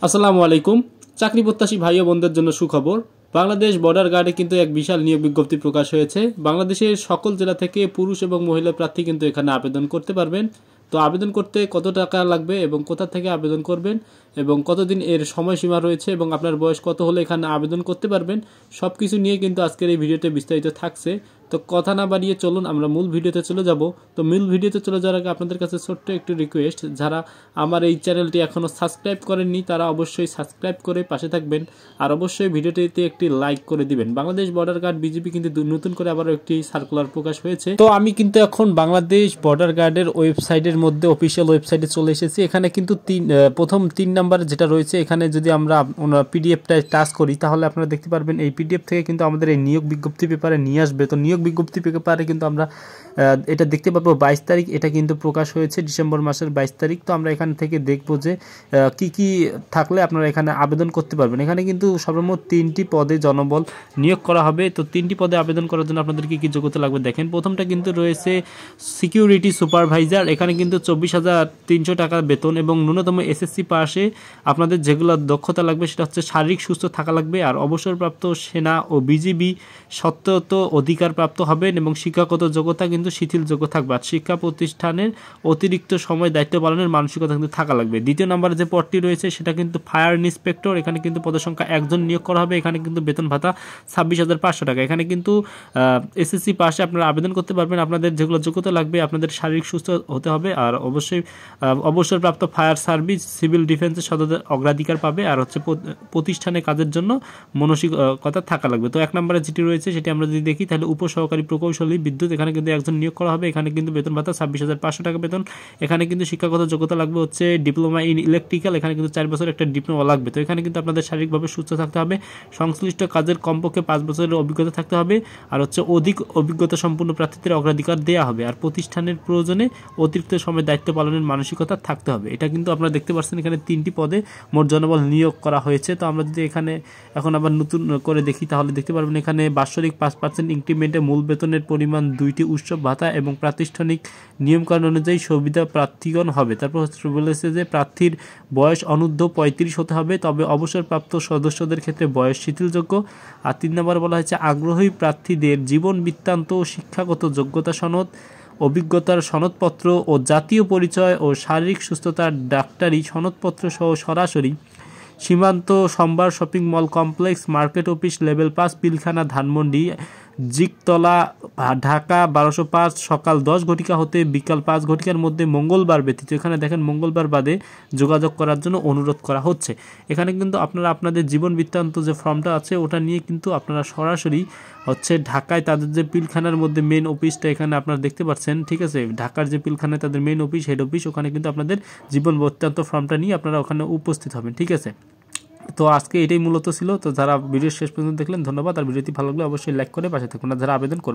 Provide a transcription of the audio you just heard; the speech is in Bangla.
আসসালামু আলাইকুম। চাকরি প্রত্যাশী ভাই ও বোনদের জন্য সুখবর। বাংলাদেশ বর্ডার গার্ডে কিন্তু এক বিশাল নিয়োগ বিজ্ঞপ্তি প্রকাশ হয়েছে। বাংলাদেশের সকল জেলা থেকে পুরুষ এবং মহিলা প্রার্থী কিন্তু এখানে আবেদন করতে পারবেন। তো আবেদন করতে কত টাকা লাগবে এবং কোথা থেকে আবেদন করবেন এবং কতদিন এর সময়সীমা রয়েছে এবং আপনার বয়স কত হলে এখানে আবেদন করতে পারবেন, সব কিছু নিয়ে কিন্তু আজকের এই ভিডিওতে বিস্তারিত থাকছে। তো কথা না বাড়িয়ে চলুন আমরা মূল ভিডিওতে চলে যাব। তো মূল ভিডিওতে চলে যাওয়ার আগে আপনাদের কাছে ছোট্ট একটু রিকোয়েস্ট, যারা আমার এই চ্যানেলটি এখনও সাবস্ক্রাইব করেননি তারা অবশ্যই সাবস্ক্রাইব করে পাশে থাকবেন আর অবশ্যই ভিডিওটিতে একটি লাইক করে দিবেন। বাংলাদেশ বর্ডার গার্ড বিজিবি কিন্তু নতুন করে আবারও একটি সার্কুলার প্রকাশ হয়েছে। তো আমি কিন্তু এখন বাংলাদেশ বর্ডার গার্ডের ওয়েবসাইটের মধ্যে অফিসিয়াল ওয়েবসাইটে চলে এসেছি। এখানে কিন্তু প্রথম 3 নাম্বার যেটা রয়েছে, এখানে যদি আমরা পিডিএফটা টাচ করি তাহলে আপনারা দেখতে পারবেন এই পিডিএফ থেকে কিন্তু আমাদের এই নিয়োগ বিজ্ঞপ্তি পেপারে নিয়ে আসবে। তো নিয়োগ বিজ্ঞপ্তি পেপারে কিন্তু আমরা এটা দেখতে পাবো 22 তারিখ, এটা কিন্তু প্রকাশ হয়েছে ডিসেম্বর মাসের 22 তারিখ। তো আমরা এখান থেকে দেখবো যে কি কি থাকলে আপনারা এখানে আবেদন করতে পারবেন। এখানে কিন্তু সর্বমোট 3টি পদে জনবল নিয়োগ করা হবে। তো 3টি পদে আবেদন করার জন্য আপনাদের কি কি যোগ্যতা লাগবে দেখেন। প্রথমটা কিন্তু রয়েছে সিকিউরিটি সুপারভাইজার। এখানে কিন্তু 24,300 টাকা বেতন এবং ন্যূনতম এসএসসি পাশে আপনাদের যেগুলো দক্ষতা লাগবে সেটা হচ্ছে শারীরিক সুস্থ থাকা লাগবে আর অবসরপ্রাপ্ত সেনা ও বিজিবি সত্ত্বত অধিকারপ্রাপ্ত হবেন এবং শিক্ষাগত যোগ্যতা কিন্তু শিথিলযোগ্য থাকবে আর শিক্ষা প্রতিষ্ঠানের অতিরিক্ত সময় দায়িত্ব পালনের মানসিকতা কিন্তু থাকা লাগবে। দ্বিতীয় নম্বরে যে পদটি রয়েছে সেটা কিন্তু ফায়ার ইন্সপেক্টর। এখানে কিন্তু পদের সংখ্যা 1 জন নিয়োগ করা হবে। এখানে কিন্তু বেতন ভাতা 26,500 টাকা। এখানে কিন্তু এসএসসি পাশে আপনারা আবেদন করতে পারবেন। আপনাদের যেগুলো যোগ্যতা লাগবে, আপনাদের শারীরিক সুস্থ হতে হবে আর অবশ্যই অবসরপ্রাপ্ত ফায়ার সার্ভিস সিভিল ডিফেন্সের সদস্যদের অগ্রাধিকার পাবে আর হচ্ছে প্রতিষ্ঠানে কাজের জন্য মানসিকতা থাকা লাগবে। তো 1 নম্বরে যেটি রয়েছে সেটি আমরা যদি দেখি তাহলে উপসহকারী প্রকৌশলী বিদ্যুৎ। এখানে কিন্তু 1 জন নিয়োগ করা হবে। এখানে কিন্তু বেতন ভাতা 26,500 টাকা বেতন। এখানে কিন্তু শিক্ষাগত যোগ্যতা লাগবে হচ্ছে ডিপ্লোমা ইন ইলেকট্রিক্যাল। এখানে কিন্তু 4 বছর একটা ডিপ্লোমা লাগবে। তো এখানে কিন্তু আপনাদের শারীরিকভাবে সুস্থ থাকতে হবে, সংশ্লিষ্ট কাজের কমপক্ষে 5 বছরের অভিজ্ঞতা থাকতে হবে আর হচ্ছে অধিক অভিজ্ঞতা সম্পন্ন প্রার্থীদের অগ্রাধিকার দেওয়া হবে আর প্রতিষ্ঠানের প্রয়োজনে অতিরিক্ত সময় দায়িত্ব পালনের মানসিকতা থাকতে হবে। এটা কিন্তু আপনারা দেখতে পাচ্ছেন এখানে 3টি পদে মোট জনবল নিয়োগ করা হয়েছে। তো আমরা যদি এখানে এখন আবার নতুন করে দেখি তাহলে দেখতে পারবেন এখানে বাৎসরিক 5% ইনক্রিমেন্টে মূল বেতনের পরিমাণ 2টি উৎসব ভাতা এবং প্রাতিষ্ঠানিক নিয়মকানুন অনুযায়ী সুবিধা প্রার্থীগণ হবে। তারপর বলেছে যে প্রার্থীর বয়স অনূর্ধ্ব 35 হতে হবে, তবে অবসরপ্রাপ্ত সদস্যদের ক্ষেত্রে বয়স শিথিলযোগ্য। আর 3 নম্বর বলা হয়েছে আগ্রহী প্রার্থীদের জীবন বৃত্তান্ত, শিক্ষাগত যোগ্যতা সনদ, অভিজ্ঞতার সনদপত্র ও জাতীয় পরিচয় ও শারীরিক সুস্থতার ডাক্তারি সনদপত্র সহ সরাসরি Simanto Shambhar shopping mall complex market office level 5 Pilkhana Dhanmondi Jigatola Dhaka 1205 সকাল 10 ঘটিকা হতে বিকাল 5 ঘটিকার মধ্যে মঙ্গলবার ব্যতীত, এখানে দেখেন মঙ্গলবার বাদে যোগাযোগ করার জন্য অনুরোধ করা হচ্ছে। এখানে কিন্তু আপনারা আপনাদের জীবন বৃত্তান্ত যে ফর্মটা আছে ওটা নিয়ে কিন্তু আপনারা সরাসরি হচ্ছে ঢাকায় তাদের যে পিলখানার মধ্যে মেন অফিসটা এখানে আপনারা দেখতে পাচ্ছেন, ঠিক আছে, ঢাকার যে পিলখানায় তাদের মেন অফিস হেড অফিস, ওখানে কিন্তু আপনাদের জীবন বৃত্তান্ত ফর্মটা নিয়ে আপনারা ওখানে উপস্থিত হবেন, ঠিক আছে। তো আজকে এটাই মূলত ছিল। তো যারা ভিডিও শেষ পর্যন্ত দেখলেন ধন্যবাদ। আর ভিডিওটি ভালো লাগলে অবশ্যই লাইক করে পাশে থাকুন আর যারা আবেদন করবেন